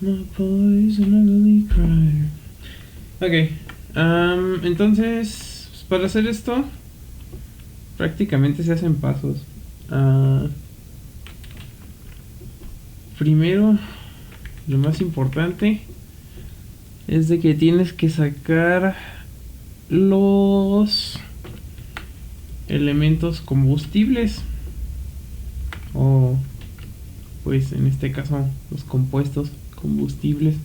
My boy's an ugly crier. Ok. Entonces, pues, para hacer esto, prácticamente se hacen pasos. Ah, Primero, lo más importante es de que tienes que sacar los elementos combustibles o pues en este caso los compuestos combustibles.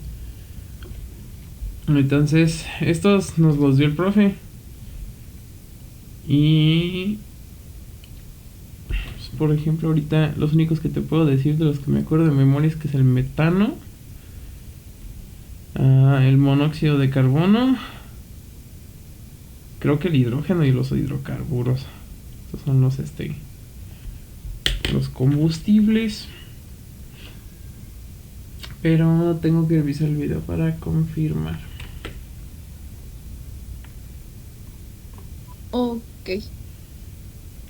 Entonces estos nos los dio el profe y pues, por ejemplo ahorita los únicos que te puedo decir de los que me acuerdo de memoria es que es el metano, el monóxido de carbono, creo que el hidrógeno y los hidrocarburos. Estos son los combustibles. Pero tengo que revisar el video para confirmar. Ok.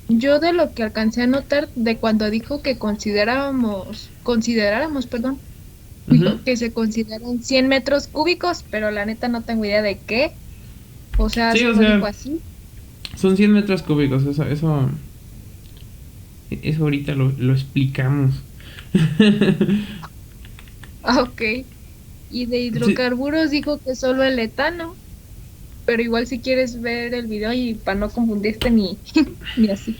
Yo de lo que alcancé a notar de cuando dijo que consideráramos, perdón, Ujú. dijo que se consideran 100 metros cúbicos, pero la neta no tengo idea de qué. O sea, Sí, o solo sea, dijo así. son 100 metros cúbicos. Eso ahorita lo explicamos. Ok. Y de Sí, hidrocarburos dijo que solo el etano, pero igual si quieres ver el video y para no confundirte ni así.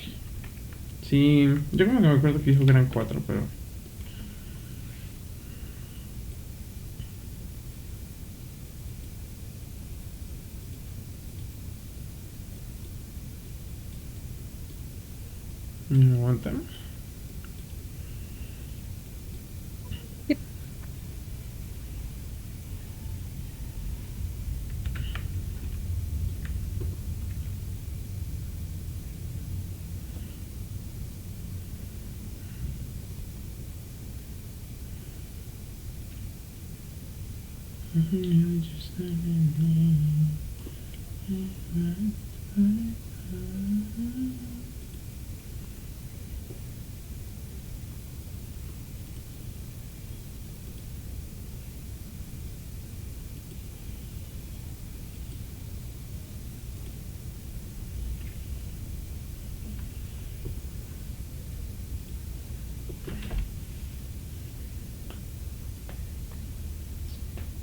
sí, yo como que me acuerdo que dijo que eran 4, pero... Aguanta.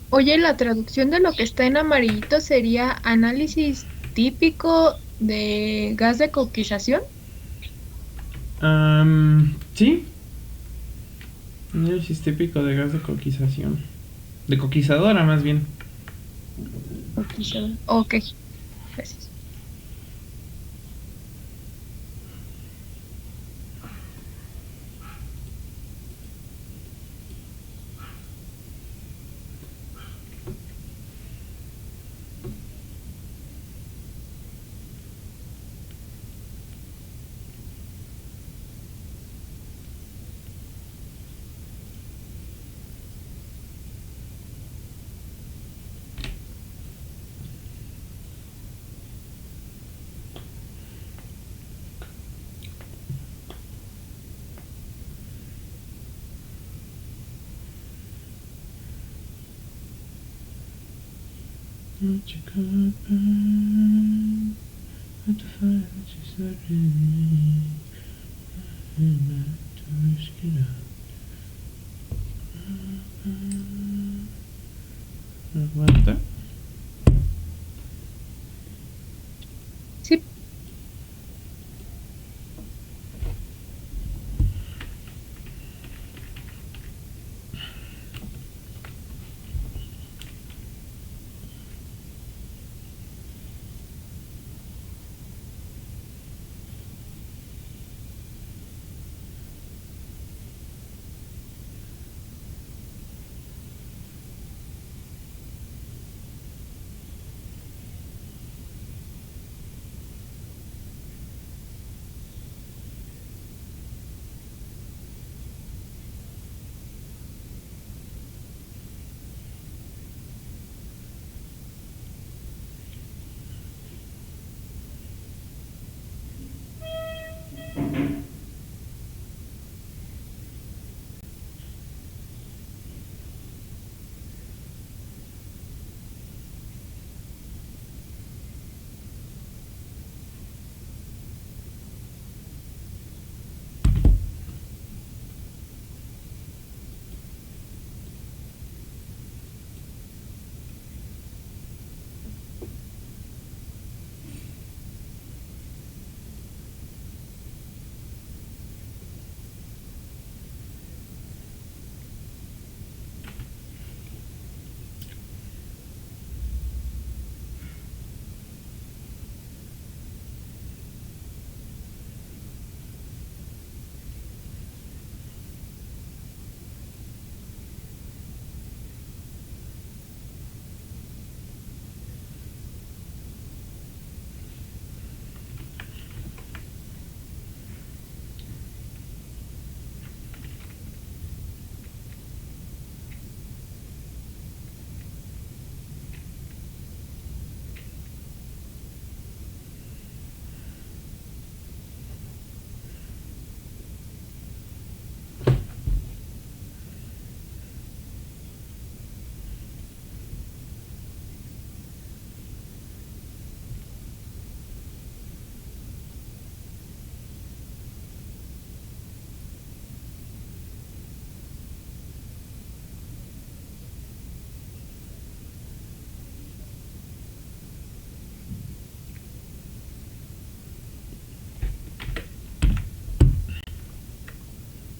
Oye, la traducción de lo que está en amarillito sería análisis típico de gas de coquización. Sí, análisis típico de gas de coquización. De coquizadora, más bien. Coquizador. Ok, gracias. What you could burn at the fire that you started in me. And not to risk it out. Aguanta. Sí.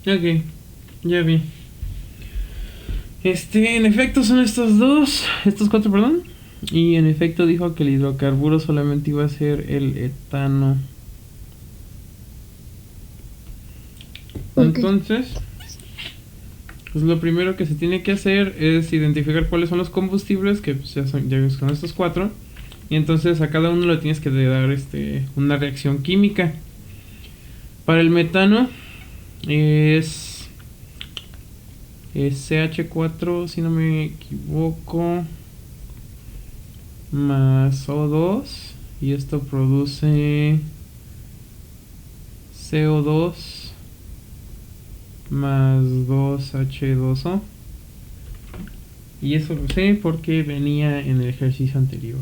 Ok, ya vi. En efecto son estos cuatro, perdón. Y en efecto dijo que el hidrocarburo solamente iba a ser el etano. Ok. Entonces, pues lo primero que se tiene que hacer es identificar cuáles son los combustibles, que pues, ya son estos cuatro. Y entonces a cada uno le tienes que dar una reacción química. Para el metano es CH4, si no me equivoco, más O2. Y esto produce CO2 más 2H2O. Y eso lo sé porque venía en el ejercicio anterior.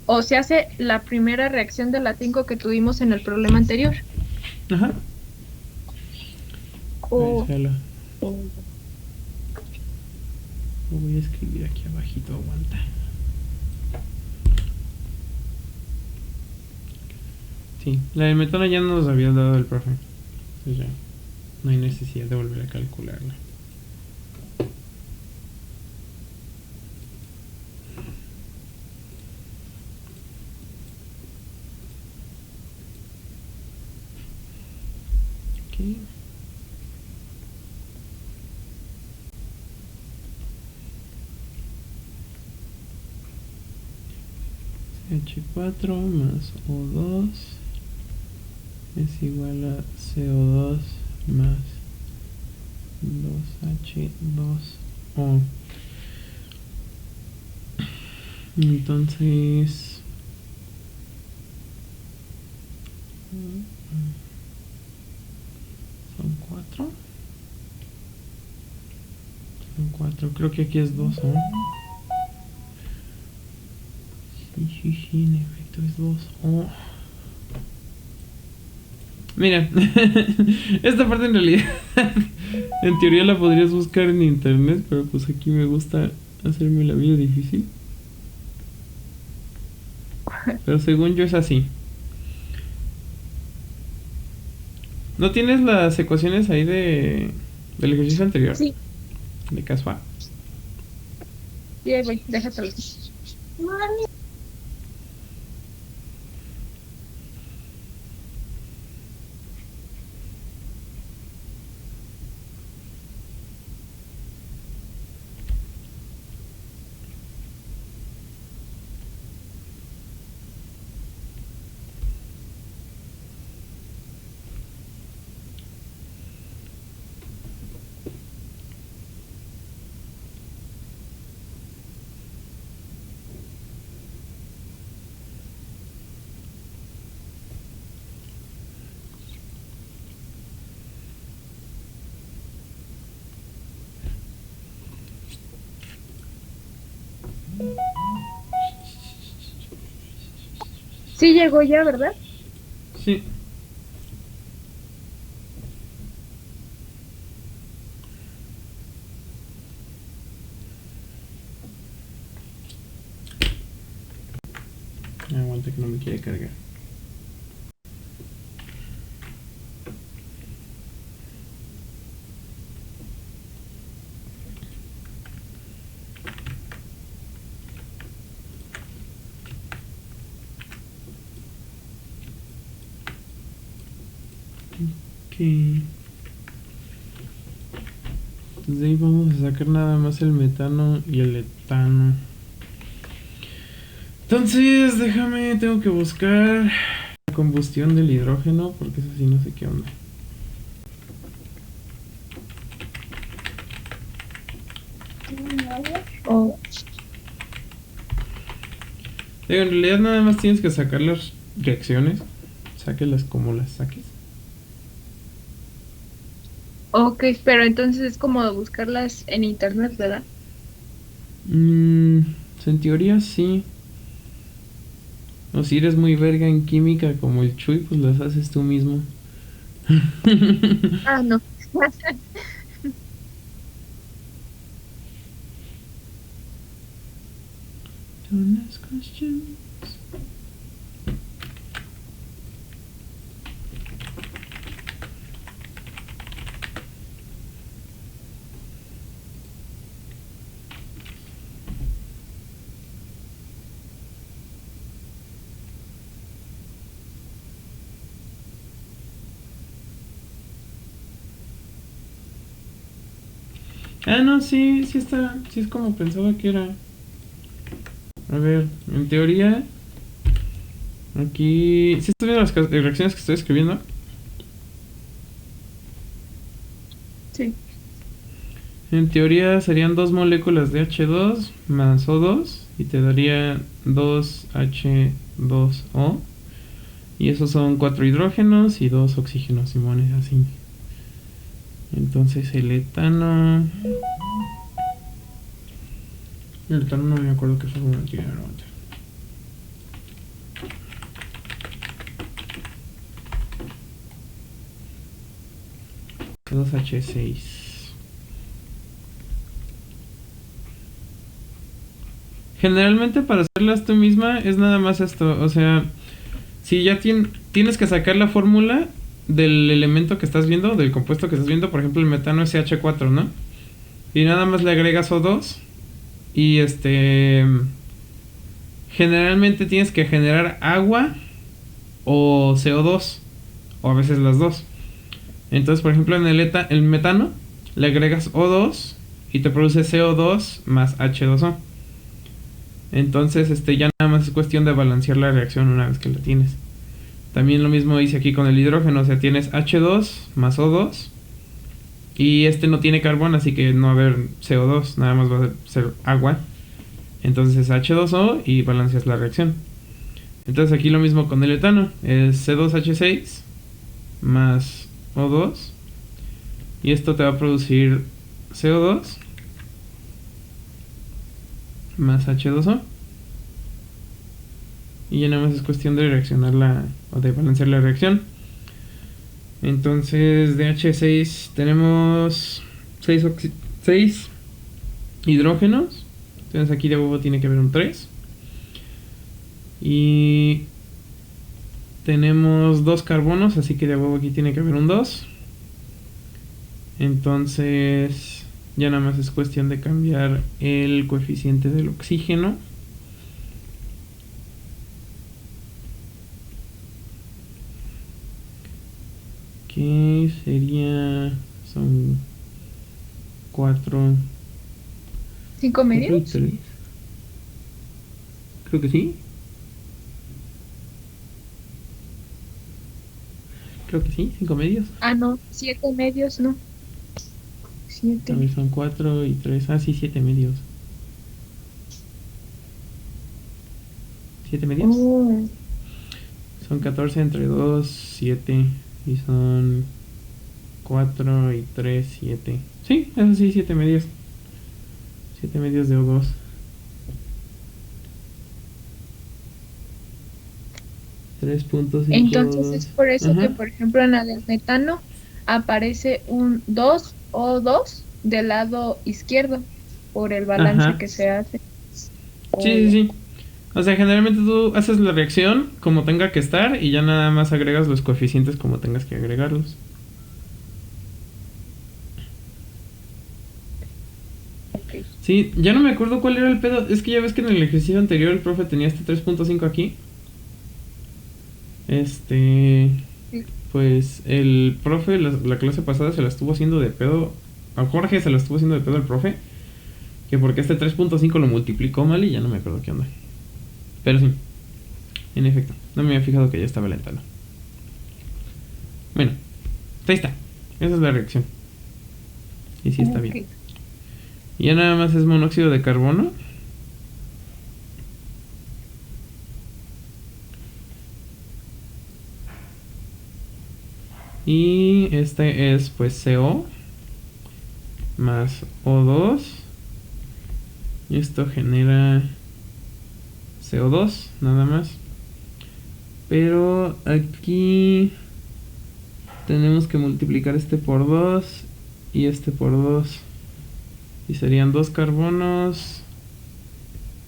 O se hace la primera reacción de la 5 que tuvimos en el problema anterior. Ajá. O Lo voy a escribir aquí abajito, aguanta. Sí, la del metano ya nos había dado el profe. Entonces ya no hay necesidad de volver a calcularla. Ok. H4 más O2 es igual a CO2 más 2H2O. Entonces son 4. Son 4. Creo que aquí es 2, ¿no? Sí, en efecto es 2. Oh. Mira, esta parte en realidad en teoría la podrías buscar en internet, pero pues aquí me gusta hacerme la vida difícil. Pero según yo es así. ¿No tienes las ecuaciones ahí del ejercicio anterior? sí, De casual. sí, ahí voy, déjatelo. Sí llegó ya, ¿verdad? Sí. Aguanta que no me quiere cargar. Ok. De ahí vamos a sacar nada más el metano y el etano. Entonces, tengo que buscar la combustión del hidrógeno porque eso sí no sé qué onda. O En realidad nada más tienes que sacar las reacciones. Sáquelas como las saques. ok, pero entonces es como buscarlas en internet, ¿verdad? En teoría sí. O si eres muy verga en química como el Chuy, pues las haces tú mismo. Ah, no. Don't ask questions. Ah, no, sí, sí está. Sí es como pensaba que era. A ver, en teoría. Aquí. ¿Sí estoy viendo las reacciones que estoy escribiendo? Sí. En teoría serían dos moléculas de H2 más O2 y te daría 2H2O. Y esos son 4 hidrógenos y 2 oxígenos, simones, así. Entonces el etano. El etano no me acuerdo qué fórmula tiene. 2H6. Generalmente para hacerlas tú misma es nada más esto. O sea, si ya tienes que sacar la fórmula del elemento que estás viendo, del compuesto que estás viendo, por ejemplo el metano es CH4, ¿no? Y nada más le agregas O2 y generalmente tienes que generar agua o CO2 o a veces las dos. Entonces, por ejemplo, en el metano le agregas O2 y te produce CO2 más H2O. Entonces, ya nada más es cuestión de balancear la reacción una vez que la tienes. También lo mismo hice aquí con el hidrógeno, o sea, tienes H2 más O2 y no tiene carbón, así que no va a haber CO2, nada más va a ser agua. Entonces es H2O y balanceas la reacción. Entonces aquí lo mismo con el etano, es C2H6 más O2 y esto te va a producir CO2 más H2O. Y ya nada más es cuestión de reaccionarla o de balancear la reacción. Entonces de H6 tenemos 6 hidrógenos. Entonces aquí de huevo tiene que haber un 3. Y tenemos 2 carbonos, así que de huevo aquí tiene que haber un 2. Entonces ya nada más es cuestión de cambiar el coeficiente del oxígeno. Que sería... son 4... ¿5 medios? Creo que sí. Creo que sí, 5 medios. Ah, no, 7 medios, no. 7. A ver, son 4 y 3. Ah, sí, 7 medios. 7 medios. Oh. Son 14 entre 2, 7. Y son 4 y 3, 7. Sí, eso sí, 7 medios. 7 medios de O2. Entonces es por eso Ajá. que, por ejemplo, en la del metano aparece un 2O2 del lado izquierdo por el balance Ajá. que se hace. Sí, sí, sí. O sea, generalmente tú haces la reacción como tenga que estar y ya nada más agregas los coeficientes como tengas que agregarlos. Ok. Sí, ya no me acuerdo cuál era el pedo. Es que ya ves que en el ejercicio anterior el profe tenía 3.5 aquí. Sí. Pues el profe la clase pasada se la estuvo haciendo de pedo. A Jorge se la estuvo haciendo de pedo el profe. Que porque 3.5 lo multiplicó mal y ya no me acuerdo qué onda. Pero sí, en efecto, no me había fijado que ya estaba el etano. Bueno, ahí está. Esa es la reacción. Y sí está Ok. bien. Y ya nada más es monóxido de carbono. Y este es pues CO más O2. Y esto genera CO2, nada más. Pero aquí tenemos que multiplicar este por 2 y este por 2. Y serían 2 carbonos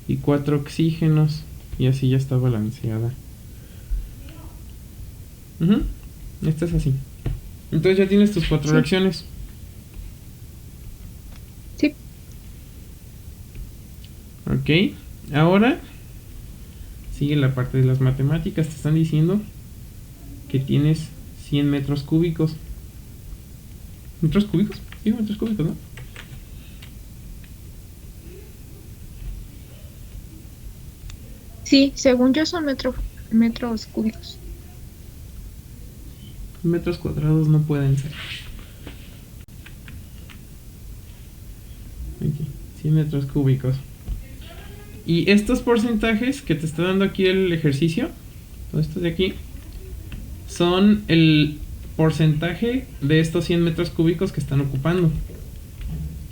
y 4 oxígenos. Y así ya está balanceada. Esta es así. Entonces ya tienes tus 4 Sí. reacciones. Sí. Ok. Ahora sigue la parte de las matemáticas. Te están diciendo que tienes 100 metros cúbicos. ¿Metros cúbicos? Sí, metros cúbicos, ¿no? Sí, según yo son metros cúbicos. Metros cuadrados no pueden ser. Aquí, 100 metros cúbicos. Y estos porcentajes que te está dando aquí el ejercicio, todo esto de aquí, son el porcentaje de estos 100 metros cúbicos que están ocupando.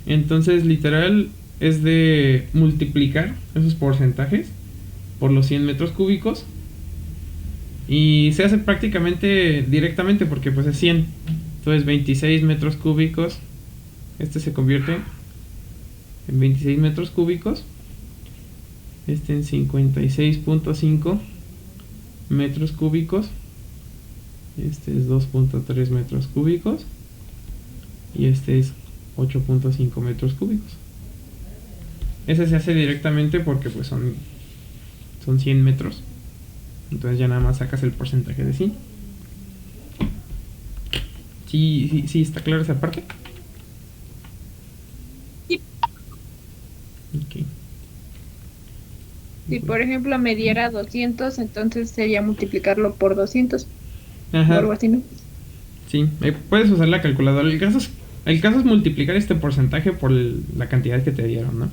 Entonces, literal, es de multiplicar esos porcentajes por los 100 metros cúbicos. Y se hace prácticamente directamente porque pues es 100. Entonces 26 metros cúbicos. Este se convierte en 26 metros cúbicos. Este en 56.5 metros cúbicos. Este es 2.3 metros cúbicos. Y este es 8.5 metros cúbicos. Ese se hace directamente porque pues son 100 metros. Entonces ya nada más sacas el porcentaje de 100. Sí, ¿está claro esa parte? Sí. Ok. Si por ejemplo me diera 200, entonces sería multiplicarlo por 200. Ajá. O algo así, ¿no? Sí, puedes usar la calculadora. El caso es multiplicar este porcentaje por la cantidad que te dieron, ¿no?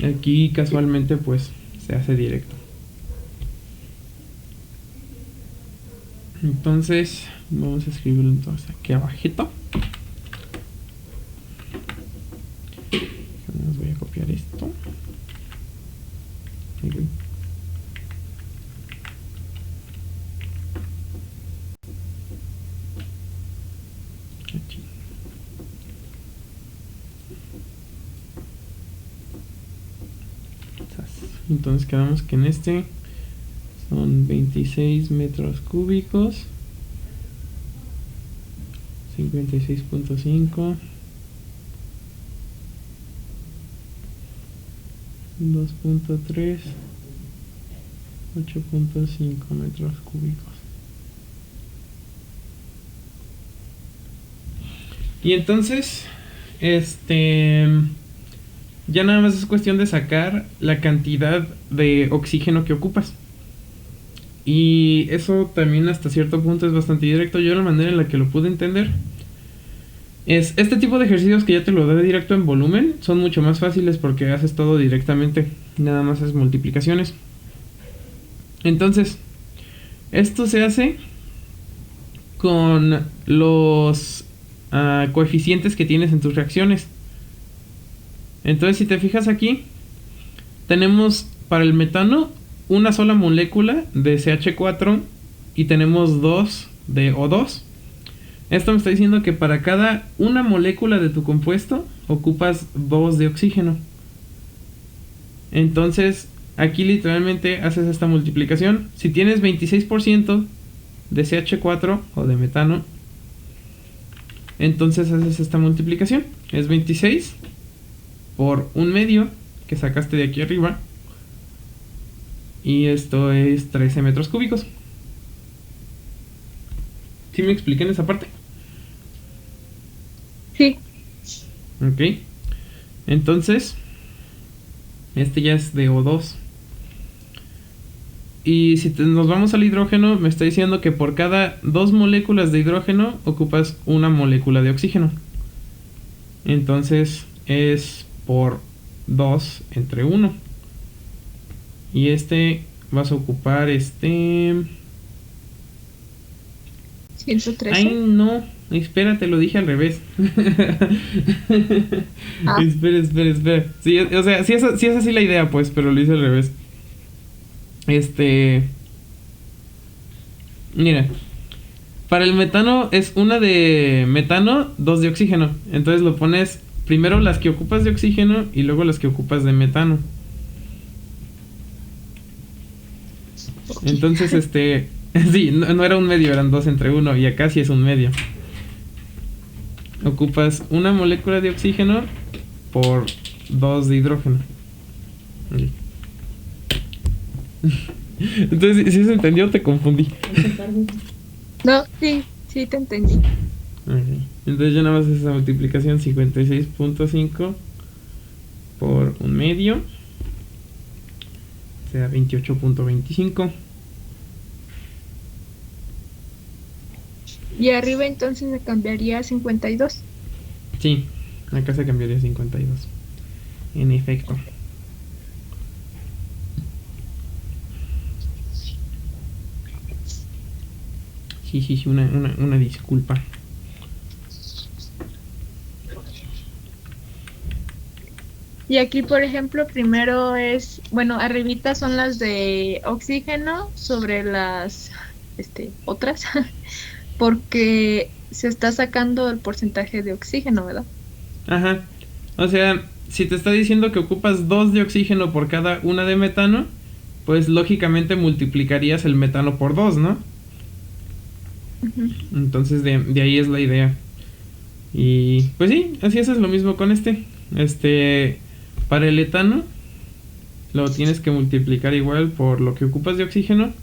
Aquí casualmente pues se hace directo. Entonces vamos a escribirlo entonces aquí abajito. Voy a copiar esto. Okay. Aquí. Entonces quedamos que en este son 26 metros cúbicos, 56.5, 2.3, 8.5 metros cúbicos. Y entonces, ya nada más es cuestión de sacar la cantidad de oxígeno que ocupas. Y eso también hasta cierto punto es bastante directo. Yo la manera en la que lo pude entender es este tipo de ejercicios que ya te lo da directo en volumen. Son mucho más fáciles porque haces todo directamente. Nada más es multiplicaciones. Entonces, esto se hace con los coeficientes que tienes en tus reacciones. Entonces, si te fijas aquí, tenemos para el metano una sola molécula de CH4 y tenemos 2 de O2. Esto me está diciendo que para cada una molécula de tu compuesto ocupas 2 de oxígeno. Entonces, aquí literalmente haces esta multiplicación. Si tienes 26% de CH4 o de metano, entonces haces esta multiplicación. Es 26 por un medio que sacaste de aquí arriba. Y esto es 13 metros cúbicos. ¿Sí me expliqué en esa parte? Sí. Ok. Entonces, este ya es de O2. Y si nos vamos al hidrógeno, me está diciendo que por cada 2 moléculas de hidrógeno ocupas una molécula de oxígeno. Entonces es por 2 entre 1. Y vas a ocupar 113. Ay, no. Espérate, lo dije al revés. Espera. Sí, o sea, sí es así la idea, pues, pero lo hice al revés. Mira. Para el metano es una de metano, 2 de oxígeno. Entonces lo pones primero las que ocupas de oxígeno y luego las que ocupas de metano. Entonces, sí, no era un medio, eran 2 entre 1 y acá sí es un medio. Ocupas una molécula de oxígeno por 2 de hidrógeno. Entonces, si se entendió, te confundí. No, sí te entendí. Okay. Entonces ya nada más es esa multiplicación, 56.5 por un medio. queda 28.25. Y arriba entonces se cambiaría a 52. Sí, acá se cambiaría a 52. En efecto. Sí, una disculpa. Y aquí, por ejemplo, primero es, bueno, arribita son las de oxígeno sobre las otras, porque se está sacando el porcentaje de oxígeno, ¿verdad? Ajá. O sea, si te está diciendo que ocupas 2 de oxígeno por cada una de metano, pues lógicamente multiplicarías el metano por 2, ¿no? Ujú. Entonces de ahí es la idea. Y pues sí, así es lo mismo con para el etano lo tienes que multiplicar igual por lo que ocupas de oxígeno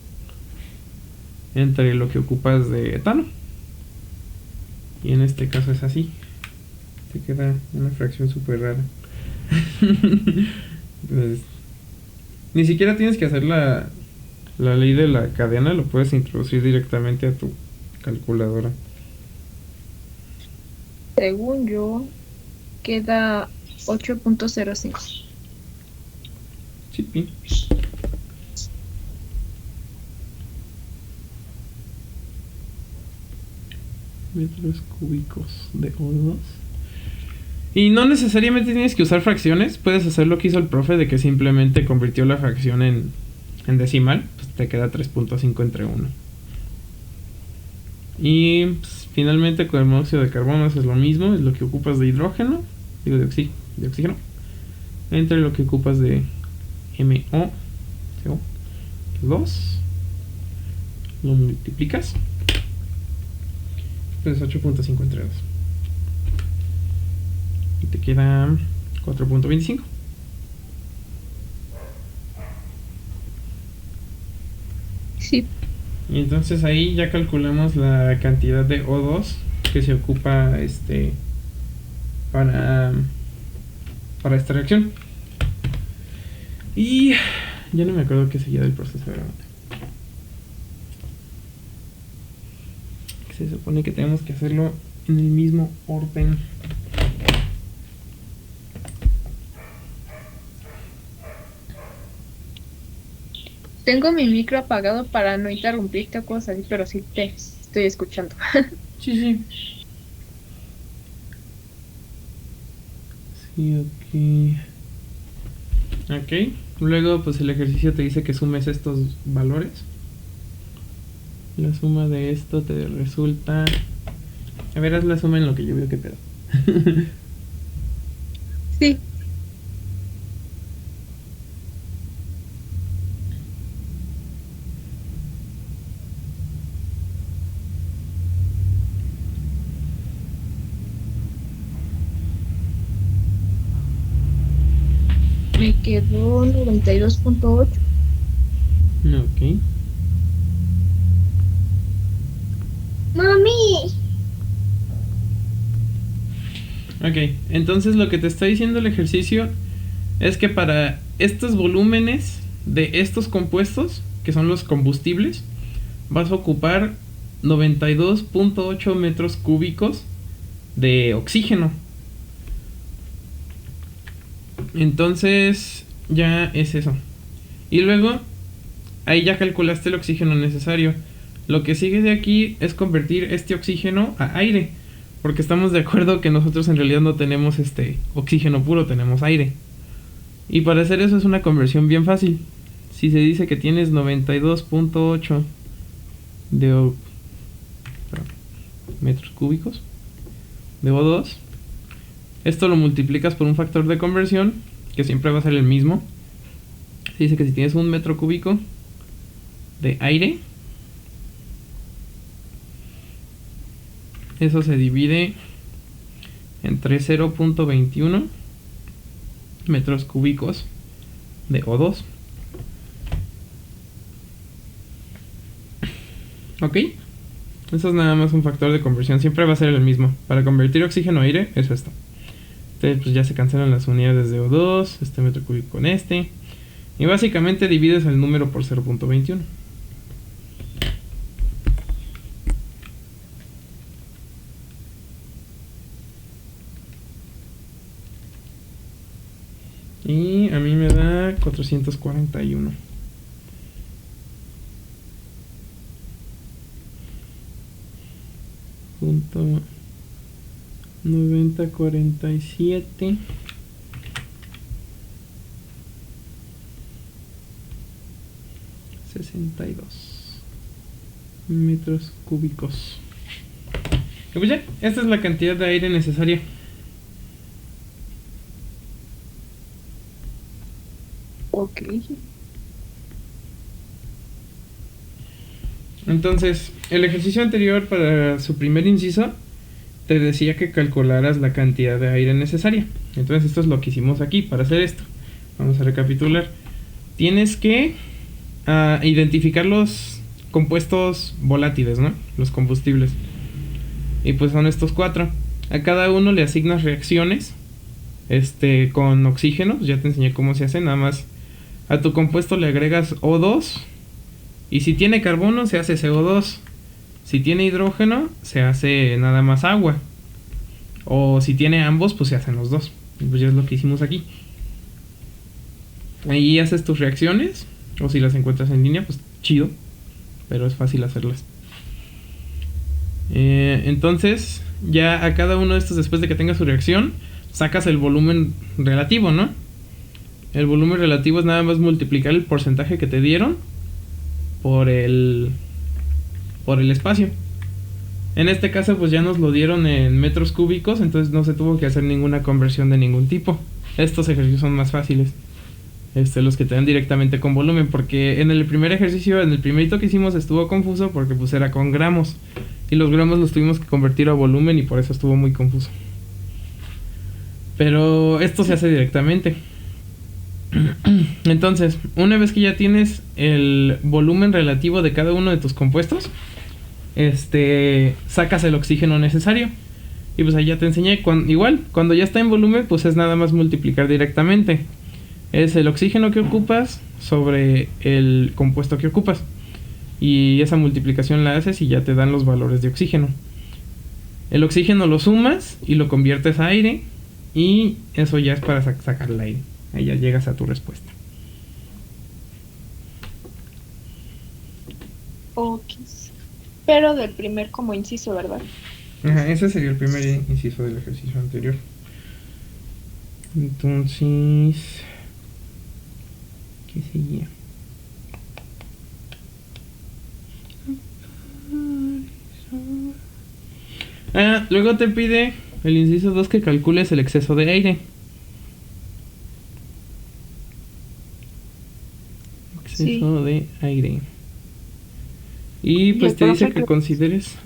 entre lo que ocupas de etano. Y en este caso es así. Te queda una fracción súper rara. Pues, ni siquiera tienes que hacer la ley de la cadena, lo puedes introducir directamente a tu calculadora. Según yo, queda 8.05. Sí, pi. Metros cúbicos de O2. Y no necesariamente tienes que usar fracciones. Puedes hacer lo que hizo el profe, de que simplemente convirtió la fracción en decimal. Pues te queda 3.5 entre 1. Y pues, finalmente con el monóxido de carbono es lo mismo. Es lo que ocupas de hidrógeno, digo de oxígeno, entre lo que ocupas de MoCO2. Lo multiplicas. Pues 8.5 entre 2. Y te queda 4.25. Sí. Y entonces ahí ya calculamos la cantidad de O2 que se ocupa para esta reacción. Y ya no me acuerdo qué seguía del proceso de grabado. Se supone que tenemos que hacerlo en el mismo orden. Tengo mi micro apagado para no interrumpirte o cosas así, pero sí te estoy escuchando. Sí. Sí, ok. Luego pues el ejercicio te dice que sumes estos valores. La suma de esto te resulta... A ver, haz la suma en lo que yo veo que pedo. Sí. Me quedó 92.8. Ok. ¡Mami! Ok, entonces lo que te está diciendo el ejercicio es que para estos volúmenes de estos compuestos, que son los combustibles, vas a ocupar 92.8 metros cúbicos de oxígeno. Entonces ya es eso. Y luego ahí ya calculaste el oxígeno necesario. Lo que sigue de aquí es convertir este oxígeno a aire, porque estamos de acuerdo que nosotros en realidad no tenemos oxígeno puro, tenemos aire. Y para hacer eso es una conversión bien fácil. Si se dice que tienes 92.8 de metros cúbicos de O2, esto lo multiplicas por un factor de conversión que siempre va a ser el mismo. Se dice que si tienes un metro cúbico de aire, eso se divide entre 0.21 metros cúbicos de O2. ¿Ok? Eso es nada más un factor de conversión. Siempre va a ser el mismo. Para convertir oxígeno a aire es esto. Entonces pues ya se cancelan las unidades de O2, este metro cúbico con este. Y básicamente divides el número por 0.21. Y a mí me da 441. Punto 9047 62 metros cúbicos. Y pues ya, esta es la cantidad de aire necesaria. Ok. Entonces, el ejercicio anterior para su primer inciso te decía que calcularas la cantidad de aire necesaria. Entonces, esto es lo que hicimos aquí para hacer esto. Vamos a recapitular. Tienes que identificar los compuestos volátiles, ¿no? Los combustibles. Y pues son estos 4. A cada uno le asignas reacciones con oxígeno. Ya te enseñé cómo se hace. Nada más a tu compuesto le agregas O2. Y si tiene carbono, se hace CO2. Si tiene hidrógeno, se hace nada más agua. O si tiene ambos, pues se hacen los dos. Y pues ya es lo que hicimos aquí. Ahí haces tus reacciones. O si las encuentras en línea, pues chido. Pero es fácil hacerlas. Entonces, ya a cada uno de estos, después de que tenga su reacción, sacas el volumen relativo, ¿no? El volumen relativo es nada más multiplicar el porcentaje que te dieron por el espacio. En este caso pues ya nos lo dieron en metros cúbicos, entonces no se tuvo que hacer ninguna conversión de ningún tipo. Estos ejercicios son más fáciles, los que te dan directamente con volumen, porque en el primer ejercicio, en el primerito que hicimos, estuvo confuso porque pues era con gramos y los gramos los tuvimos que convertir a volumen y por eso estuvo muy confuso. Pero esto se hace directamente. Entonces, una vez que ya tienes el volumen relativo de cada uno de tus compuestos, sacas el oxígeno necesario. Y pues ahí ya te enseñé, cuando ya está en volumen, pues es nada más multiplicar directamente. Es el oxígeno que ocupas sobre el compuesto que ocupas. Y esa multiplicación la haces y ya te dan los valores de oxígeno. El oxígeno lo sumas y lo conviertes a aire. Y eso ya es para sacar el aire. Ahí ya llegas a tu respuesta. Ok. Pero del primer como inciso, ¿verdad? Ajá, ese sería el primer inciso del ejercicio anterior. Entonces, ¿qué seguía? Luego te pide el inciso 2 que calcules el exceso de aire. Exceso de aire. Y pues te dice que consideres...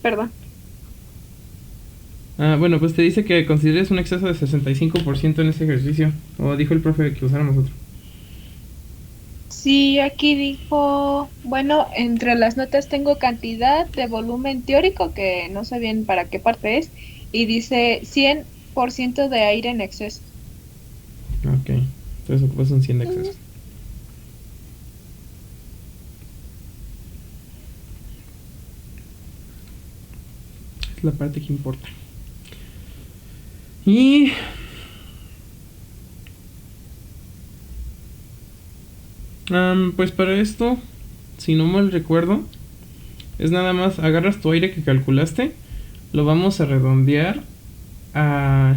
Perdón. Bueno, pues te dice que consideres un exceso de 65% en ese ejercicio. O dijo el profe que usáramos otro. Sí, aquí dijo, bueno, entre las notas tengo cantidad de volumen teórico, que no sé bien para qué parte es, y dice 100% de aire en exceso. Ok, entonces ocupas un 100 de exceso. Es la parte que importa. Y... pues para esto, si no mal recuerdo, es nada más agarras tu aire que calculaste, lo vamos a redondear a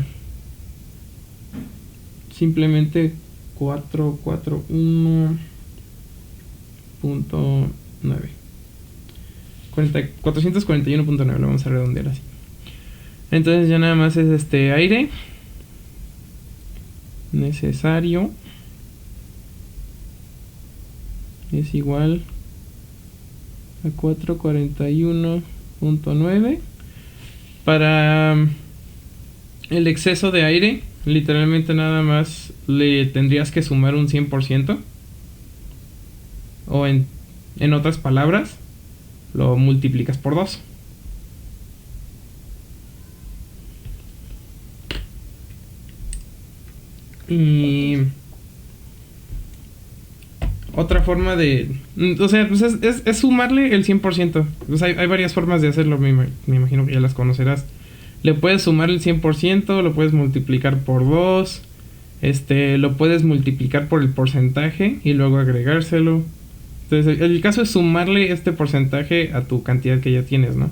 simplemente 441.9. 441.9 lo vamos a redondear así. Entonces ya nada más es aire necesario es igual a 441.9. Para el exceso de aire, literalmente nada más le tendrías que sumar un 100%. O en otras palabras, lo multiplicas por 2. Y otra forma de... O sea, pues es sumarle el 100%. Pues hay varias formas de hacerlo, me imagino que ya las conocerás. Le puedes sumar el 100%, lo puedes multiplicar por 2, lo puedes multiplicar por el porcentaje y luego agregárselo. Entonces, el caso es sumarle este porcentaje a tu cantidad que ya tienes, ¿no?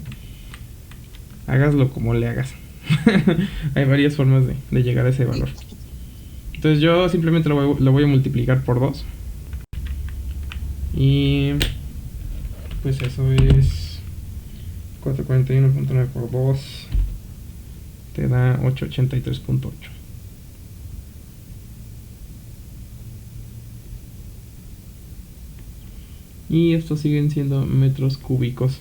Hágaslo como le hagas. Hay varias formas de llegar a ese valor. Entonces yo simplemente lo voy a multiplicar por 2. Y pues eso es 441.9 por 2. Te da 883.8. Y estos siguen siendo metros cúbicos.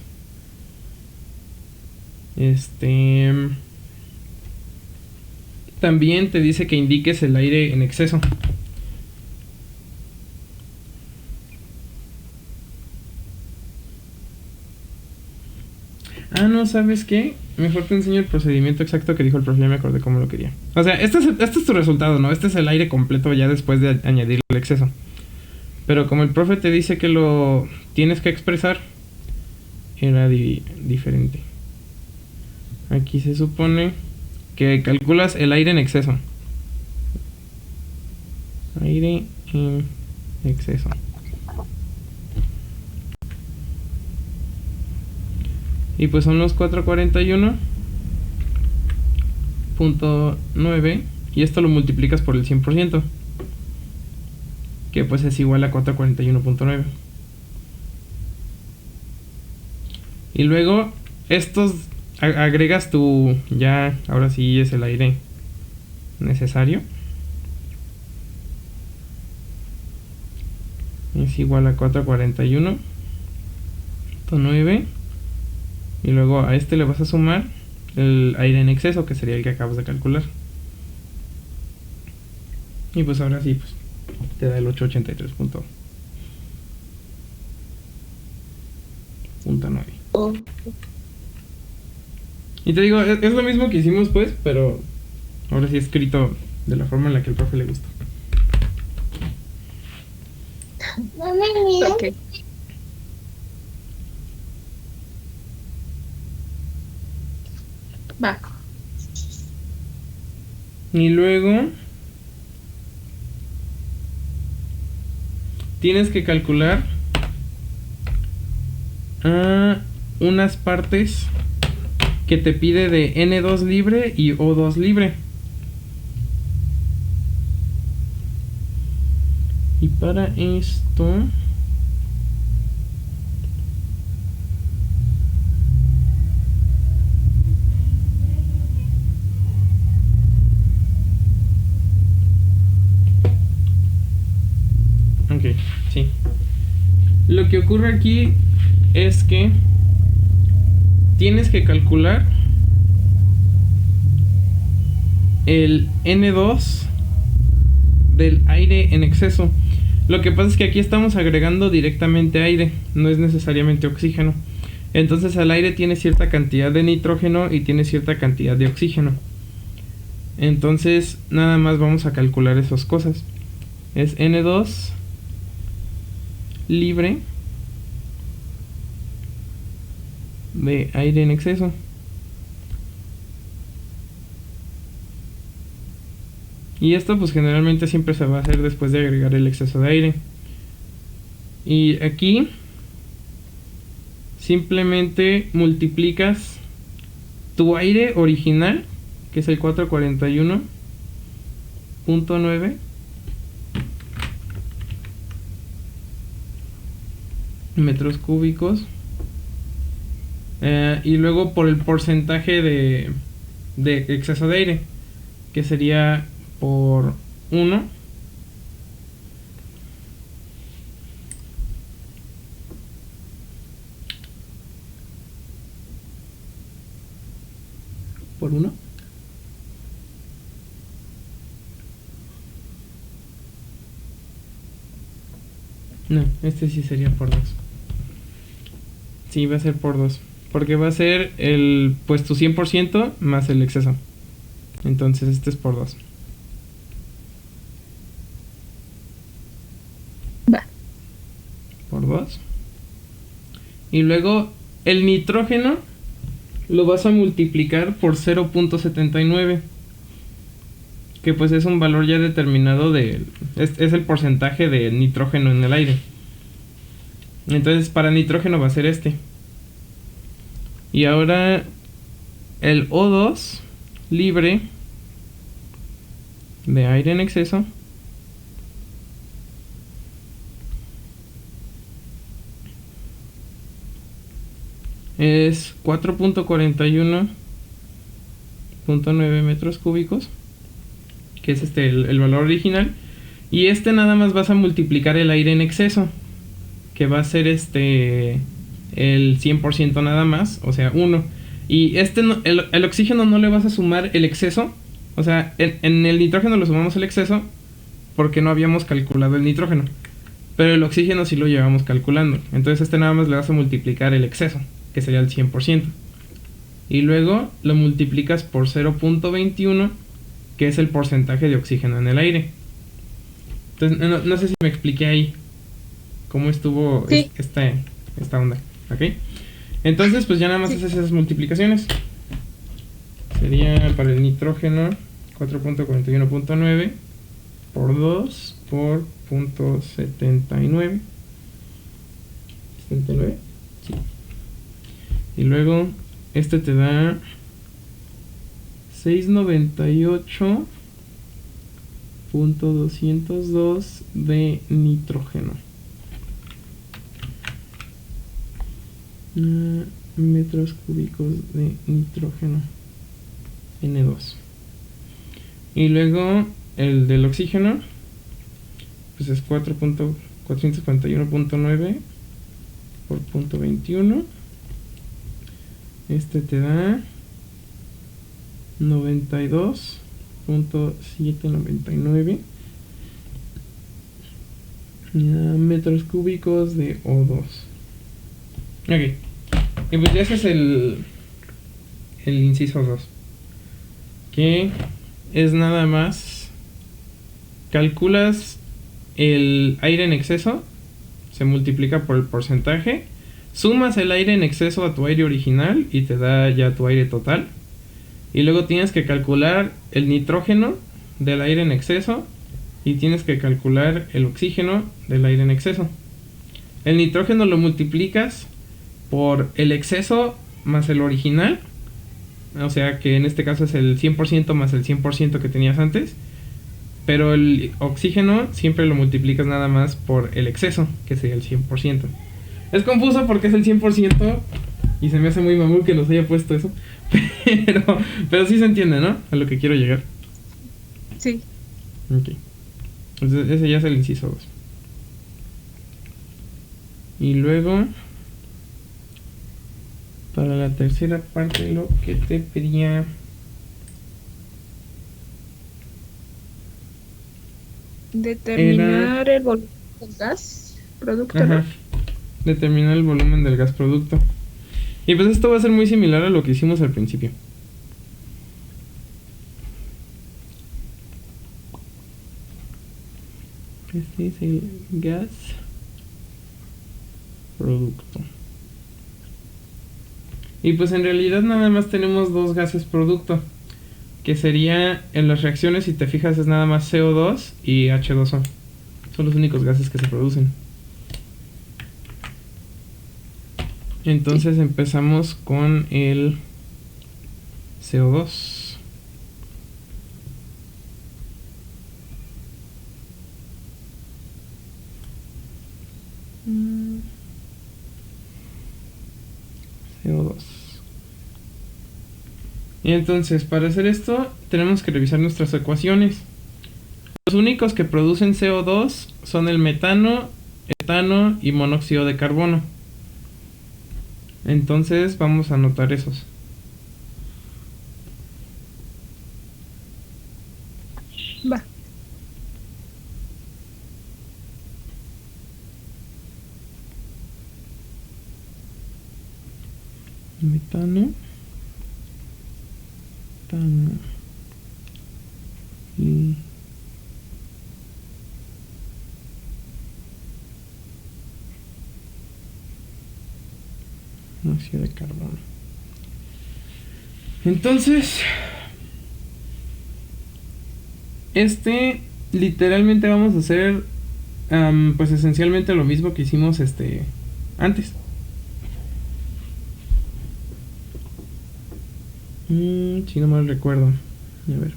También te dice que indiques el aire en exceso. Ah, no, ¿sabes qué? Mejor te enseño el procedimiento exacto que dijo el profe, ya me acordé cómo lo quería. O sea, este es tu resultado, ¿no? Este es el aire completo ya después de añadir el exceso. Pero como el profe te dice que lo tienes que expresar, era diferente. Aquí se supone que calculas el aire en exceso. Aire en exceso. Y pues son los 441.9 y esto lo multiplicas por el 100%, que pues es igual a 441.9. Y luego estos agregas tu, ya ahora sí es el aire necesario. Es igual a 441.9. Y luego a este le vas a sumar el aire en exceso, que sería el que acabas de calcular. Y pues ahora sí, pues te da el 883.9. Oh. Y te digo, es lo mismo que hicimos pues, pero ahora sí escrito de la forma en la que el profe le gusta. Okay. Va. Y luego tienes que calcular unas partes que te pide de N2 libre y O2 libre. Y para esto ok, sí. Lo que ocurre aquí es que tienes que calcular el N2 del aire en exceso. Lo que pasa es que aquí estamos agregando directamente aire, no es necesariamente oxígeno. Entonces el aire tiene cierta cantidad de nitrógeno y tiene cierta cantidad de oxígeno. Entonces nada más vamos a calcular esas cosas. Es N2 libre de aire en exceso. Y esto pues generalmente siempre se va a hacer después de agregar el exceso de aire. Y aquí simplemente multiplicas tu aire original, que es el 441.9, metros cúbicos, y luego por el porcentaje de exceso de aire, que sería por 1 por 1 no, este sí sería por 2. Sí, va a ser por 2, porque va a ser el, pues tu 100% más el exceso. Entonces este es por 2. Va. 2. Y luego el nitrógeno lo vas a multiplicar por 0.79, que pues es un valor ya determinado es el porcentaje de nitrógeno en el aire. Entonces para nitrógeno va a ser este. Y ahora el O2 libre de aire en exceso es 4.41.9 metros cúbicos, que es el valor original. Y nada más vas a multiplicar el aire en exceso, que va a ser el 100% nada más, o sea 1. Y el oxígeno no le vas a sumar el exceso. O sea, en el nitrógeno le sumamos el exceso porque no habíamos calculado el nitrógeno, pero el oxígeno sí lo llevamos calculando. Entonces nada más le vas a multiplicar el exceso, que sería el 100%. Y luego lo multiplicas por 0.21, que es el porcentaje de oxígeno en el aire. Entonces no sé si me expliqué ahí cómo estuvo sí. esta onda. ¿Ok? Entonces pues ya nada más haces esas multiplicaciones. Sería para el nitrógeno 4.41.9 por 2 por .79. ¿79? Sí. Y luego te da 698.202 de nitrógeno. Metros cúbicos de nitrógeno N2. Y luego el del oxígeno pues es 4.441.9 por .21. Te da 92.799 metros cúbicos de O2. Ok. Y pues ese es el inciso 2, que es nada más calculas el aire en exceso, se multiplica por el porcentaje, sumas el aire en exceso a tu aire original y te da ya tu aire total. Y luego tienes que calcular el nitrógeno del aire en exceso y tienes que calcular el oxígeno del aire en exceso. El nitrógeno lo multiplicas por el exceso más el original, o sea que en este caso es el 100% más el 100% que tenías antes. Pero el oxígeno siempre lo multiplicas nada más por el exceso, que sería el 100%. Es confuso porque es el 100% y se me hace muy mamón que nos haya puesto eso. Pero sí se entiende, ¿no? A lo que quiero llegar. Sí. Ok. Entonces ese ya es el inciso 2. Y luego, para la tercera parte, lo que te pedía... Determinar el volumen del gas producto. Ajá. ¿No? Determinar el volumen del gas producto. Y pues esto va a ser muy similar a lo que hicimos al principio. Este es el gas producto. Y pues en realidad nada más tenemos dos gases producto, que sería en las reacciones, si te fijas, es nada más CO2 y H2O. Son los únicos gases que se producen. Entonces empezamos con el CO2. CO2. Y entonces, para hacer esto, tenemos que revisar nuestras ecuaciones. Los únicos que producen CO2 son el metano, etano y monóxido de carbono. Entonces, vamos a anotar esos. Va. Metano, etano y Monóxido de carbono. Entonces, literalmente vamos a hacer pues esencialmente lo mismo que hicimos antes. Si no mal recuerdo. A ver.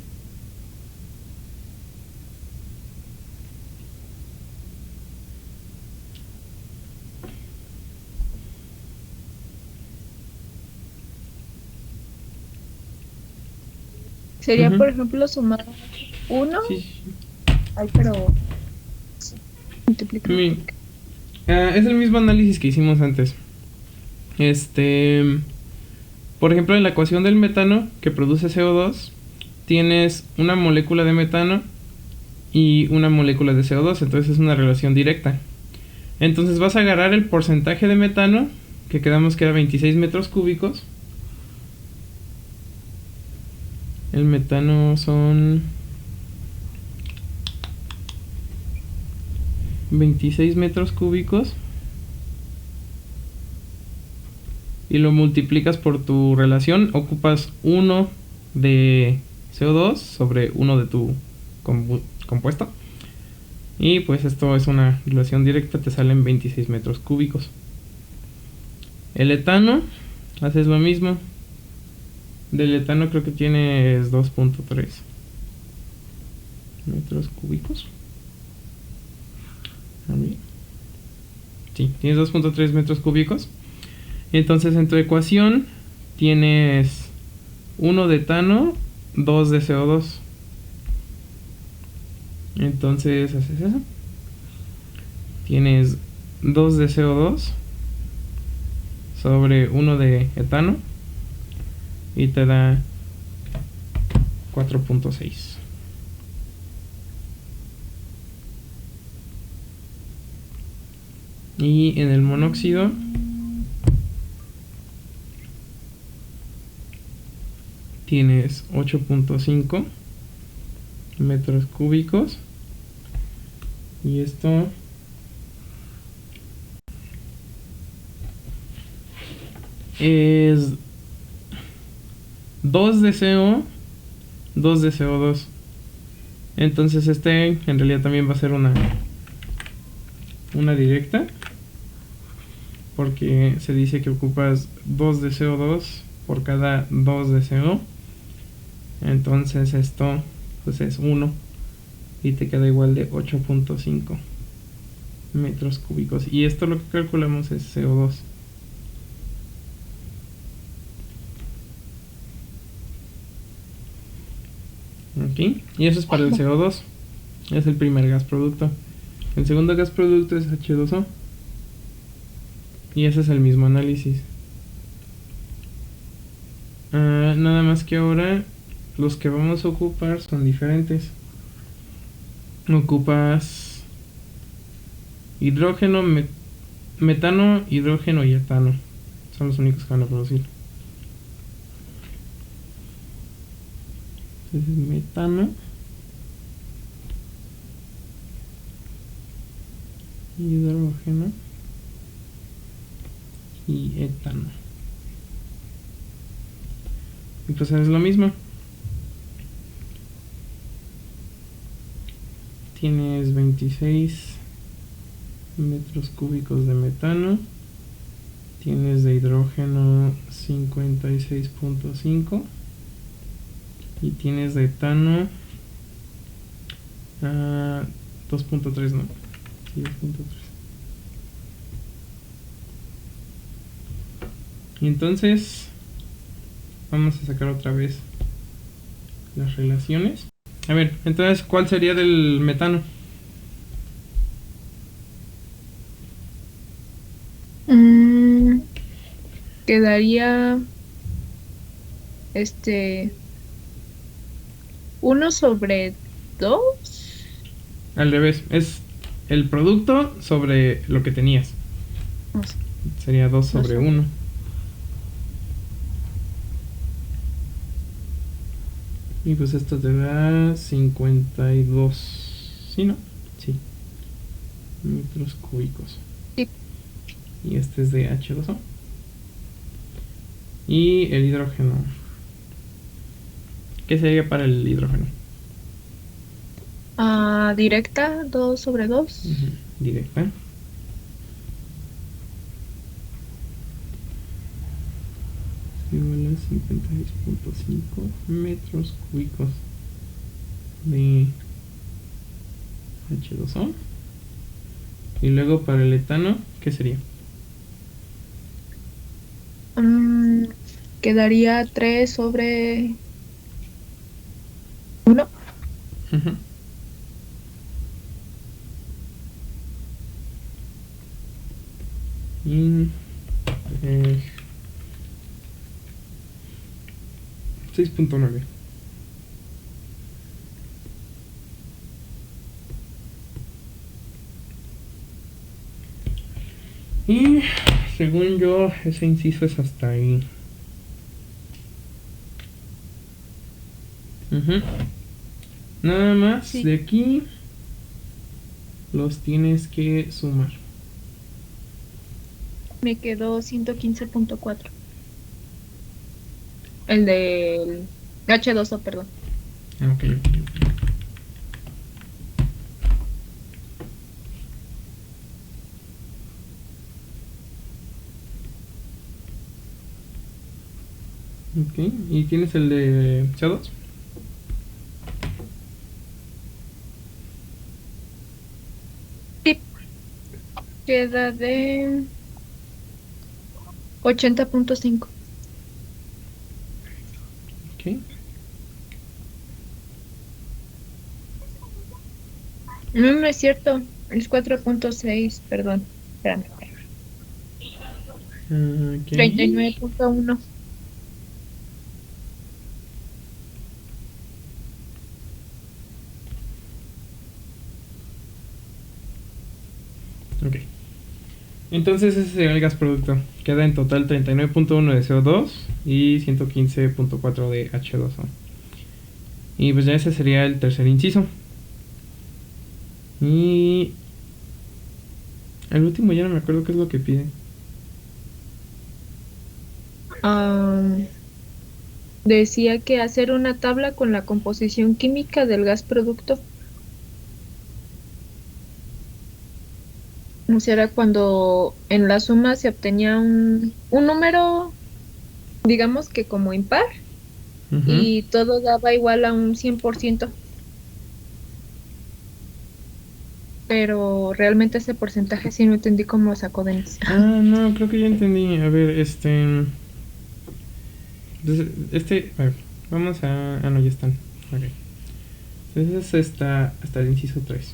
Sería, por ejemplo, sumar 1. Sí. Ay, pero multiplicar. Es el mismo análisis que hicimos antes. Por ejemplo, en la ecuación del metano que produce CO2, tienes una molécula de metano y una molécula de CO2, entonces es una relación directa. Entonces vas a agarrar el porcentaje de metano, que quedamos que era 26 metros cúbicos. El metano son 26 metros cúbicos. Y lo multiplicas por tu relación. Ocupas 1 de CO2 sobre 1 de tu compuesto. Y pues esto es una relación directa, te salen 26 metros cúbicos. El etano, haces lo mismo. Del etano creo que tienes 2.3 metros cúbicos. Sí, tienes 2.3 metros cúbicos. Entonces en tu ecuación tienes 1 de etano, 2 de CO2. Entonces haces eso. Tienes 2 de CO2 sobre 1 de etano y te da 4.6. Y en el monóxido tienes 8.5 metros cúbicos. Y esto es 2 de CO, 2 de CO2. Entonces en realidad también va a ser una directa, porque se dice que ocupas 2 de CO2 por cada 2 de CO. Entonces esto pues es 1 y te queda igual de 8.5 metros cúbicos. Y esto lo que calculamos es CO2. Ok, y eso es para el CO2. Es el primer gas producto. El segundo gas producto es H2O. Y ese es el mismo análisis. Nada más que ahora los que vamos a ocupar son diferentes. Ocupas hidrógeno, metano, hidrógeno y etano. Son los únicos que van a producir. Entonces metano, hidrógeno y etano. Y pues es lo mismo. Tienes 26 metros cúbicos de metano. Tienes de hidrógeno 56.5. Y tienes de etano 2.3, ¿no? Sí, 2.3. Y entonces vamos a sacar otra vez las relaciones. A ver, entonces, ¿cuál sería del metano? Quedaría 1 sobre 2. Al revés, es el producto sobre lo que tenías. Sería 2 sobre 1. Y pues esto te da 52. ¿Sí, no? Sí. Metros cúbicos. Sí. Y este es de H2O. Y el hidrógeno. ¿Qué sería para el hidrógeno? Directa, 2/2. Directa. Igual a 56.5 metros cúbicos de H2O. Y luego para el etano, ¿qué sería? Quedaría 3/1. Ujú. Y 6.9. Y según yo, ese inciso es hasta ahí. Nada más Sí. de aquí los tienes que sumar. Me quedó 115.4. El del H2O, perdón. Ok. Ok, ¿y tienes el de CO2? Sí, queda de 80.5. Ok. No es cierto, es 4.6, perdón. Espérame. Ok. 39.1. Ok. Entonces ese sería el gas producto. Queda en total 39.1 de CO2 y 115.4 de H2O. Y pues ya ese sería el tercer inciso. Y el último ya no me acuerdo qué es lo que pide. Decía que hacer una tabla con la composición química del gas producto. O sea, era cuando en la suma se obtenía un número, digamos que como impar, Ujú. y todo daba igual a un 100%, pero realmente ese porcentaje sí no entendí cómo lo sacó Denis. Ah, no, creo que ya entendí. A ver, a ver, vamos a... Ah, no, ya están. Ok. Entonces está hasta el inciso 3.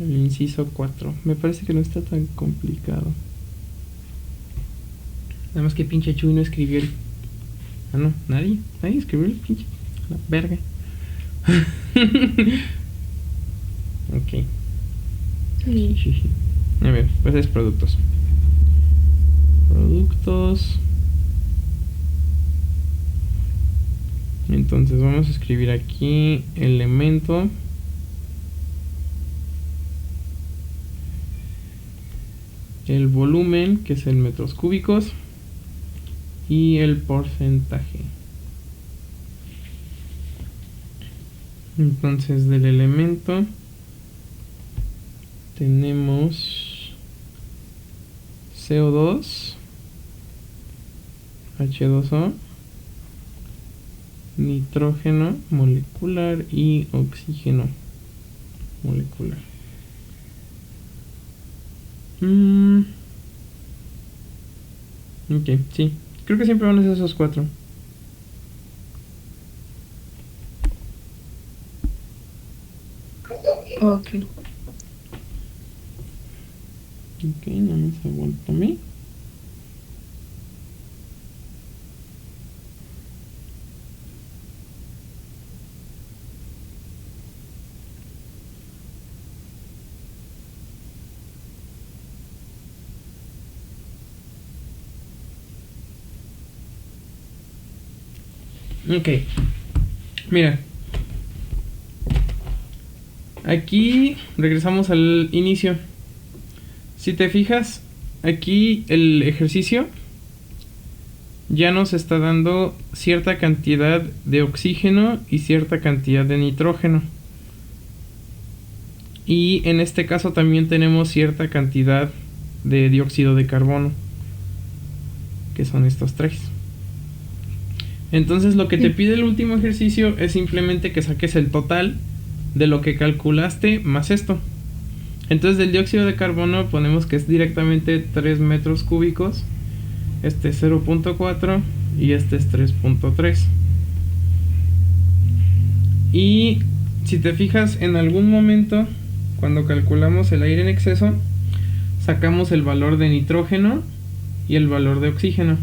El inciso 4. Me parece que no está tan complicado. Nada más que pinche Chuy no escribió el... Ah, no, nadie. Nadie escribió el pinche... La verga. Ok. Sí. A ver, pues es productos. Productos. Entonces vamos a escribir aquí elemento. El volumen, que es en metros cúbicos. Y el porcentaje. Entonces del elemento tenemos CO2, H2O, nitrógeno molecular y oxígeno molecular. Ok, sí. Creo que siempre van a ser esos 4. Ok. Ok, nada más aguántame. Ok. Mira. Aquí regresamos al inicio. Si te fijas, aquí el ejercicio ya nos está dando cierta cantidad de oxígeno y cierta cantidad de nitrógeno. Y en este caso también tenemos cierta cantidad de dióxido de carbono, que son estos tres. Entonces lo que te pide el último ejercicio es simplemente que saques el total de lo que calculaste más esto. Entonces del dióxido de carbono ponemos que es directamente 3 metros cúbicos. Este es 0.4 y este es 3.3. Y si te fijas, en algún momento cuando calculamos el aire en exceso, sacamos el valor de nitrógeno y el valor de oxígeno.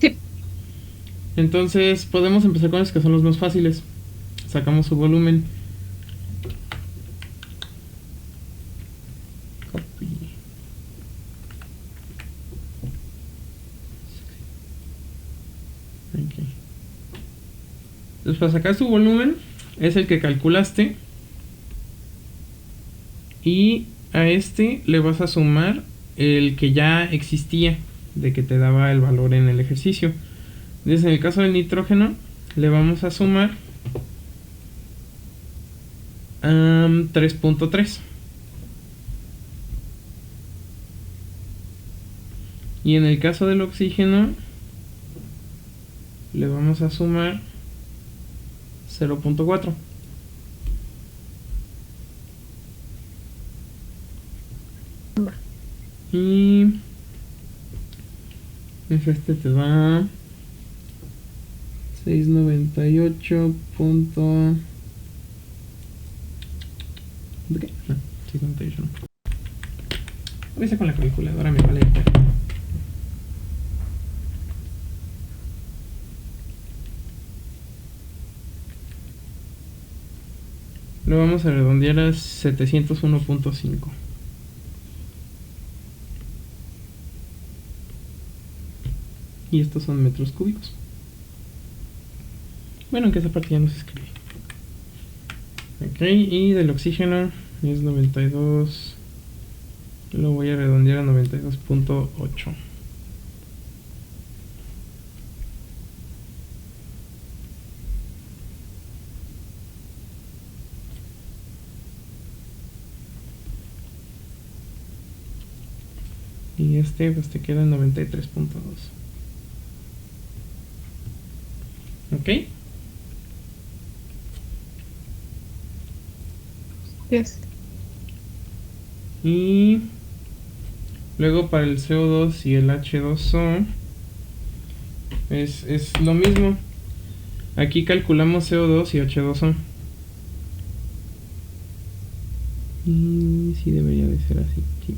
Sí. Entonces podemos empezar con los que son los más fáciles. Sacamos su volumen. Copy. Okay. Entonces para sacar su volumen es el que calculaste. Y a este le vas a sumar el que ya existía, de que te daba el valor en el ejercicio. Entonces en el caso del nitrógeno le vamos a sumar 3.3. Y en el caso del oxígeno le vamos a sumar 0.4. Y este te da 698. ¿De qué? No, 698 no. Voy a hacer con la calculadora, me vale. Lo vamos a redondear a 701.5. Y estos son metros cúbicos. Bueno, aunque esa parte ya no se escribe. Ok, y del oxígeno es 92. Lo voy a redondear a 92.8. Y este pues te queda en 93.2. ¿Ok? Yes. Y luego para el CO2 y el H2O es lo mismo. Aquí calculamos CO2 y H2O. Y sí debería de ser así. Sí.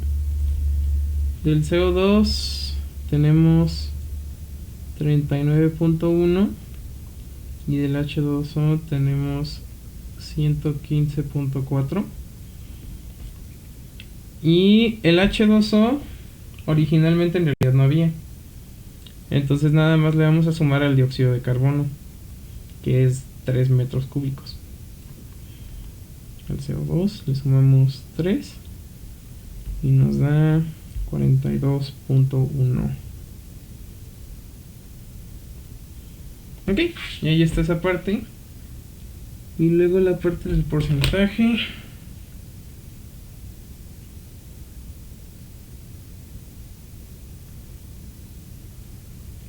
Del CO2 tenemos 39.1 y del H2O tenemos 115.4. Y el H2O originalmente en realidad no había. Entonces nada más le vamos a sumar al dióxido de carbono, que es 3 metros cúbicos. Al CO2 le sumamos 3 y nos da 42.1. Ok, y ahí está esa parte. Y luego la parte del porcentaje.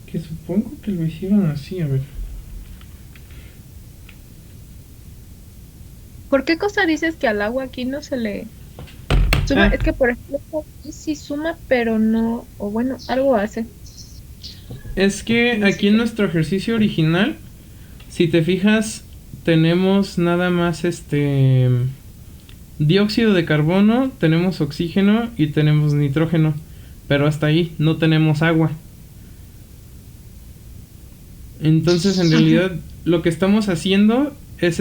Que supongo que lo hicieron así, a ver. ¿Por qué cosa dices que al agua aquí no se le suma? Es que por ejemplo aquí sí suma, pero no, o bueno, algo hace. Es que aquí en nuestro ejercicio original, si te fijas, tenemos nada más dióxido de carbono, tenemos oxígeno y tenemos nitrógeno, pero hasta ahí no tenemos agua. Entonces en realidad lo que estamos haciendo es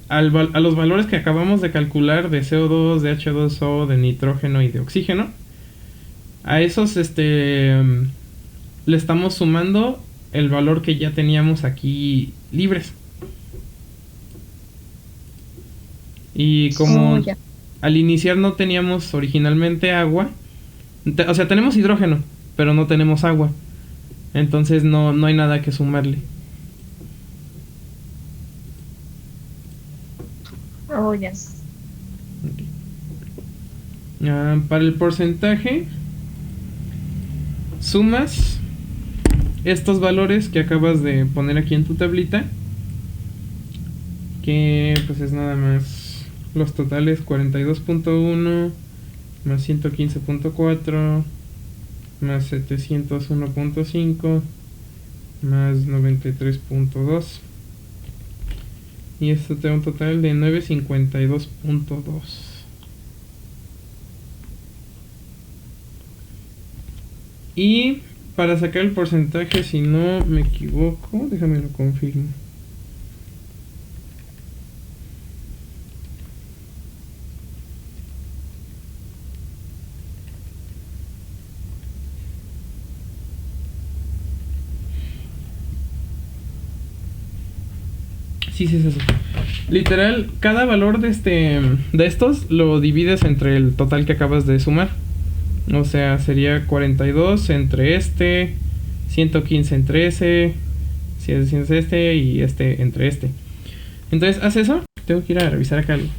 a los valores que acabamos de calcular de CO2, de H2O, de nitrógeno y de oxígeno, a esos le estamos sumando el valor que ya teníamos aquí libres. Y como al iniciar no teníamos originalmente agua, O sea, tenemos hidrógeno, pero no tenemos agua. Entonces no hay nada que sumarle. Oh, ya. Para el porcentaje, sumas estos valores que acabas de poner aquí en tu tablita, que pues es nada más los totales: 42.1 más 115.4 más 701.5 más 93.2, y esto te da un total de 952.2. Y para sacar el porcentaje, si no me equivoco, déjame lo confirmo. Sí, es eso. Literal, cada valor de estos lo divides entre el total que acabas de sumar. O sea, sería 42 entre 115 entre ese, 700 y entre este. Entonces, haz eso. Tengo que ir a revisar acá algo.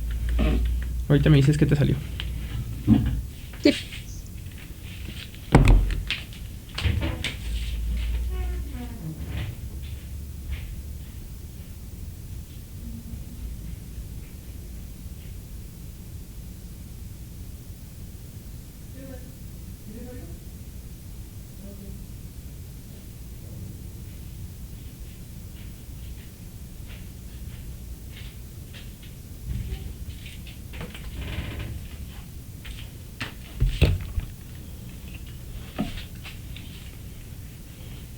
Ahorita me dices qué te salió. Sí.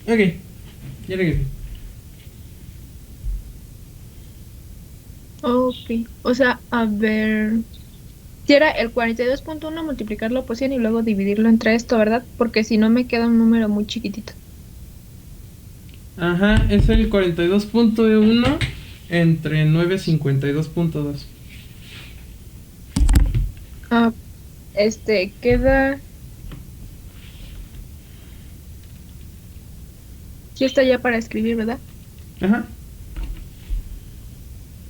Ok, ya regresé. Ok. O sea, a ver. Si era el 42.1 multiplicarlo por 100 y luego dividirlo entre esto, ¿verdad? Porque si no me queda un número muy chiquitito. Ajá, es el 42.1 entre 952.2. Ah, queda. Sí está ya para escribir, ¿verdad? Ajá.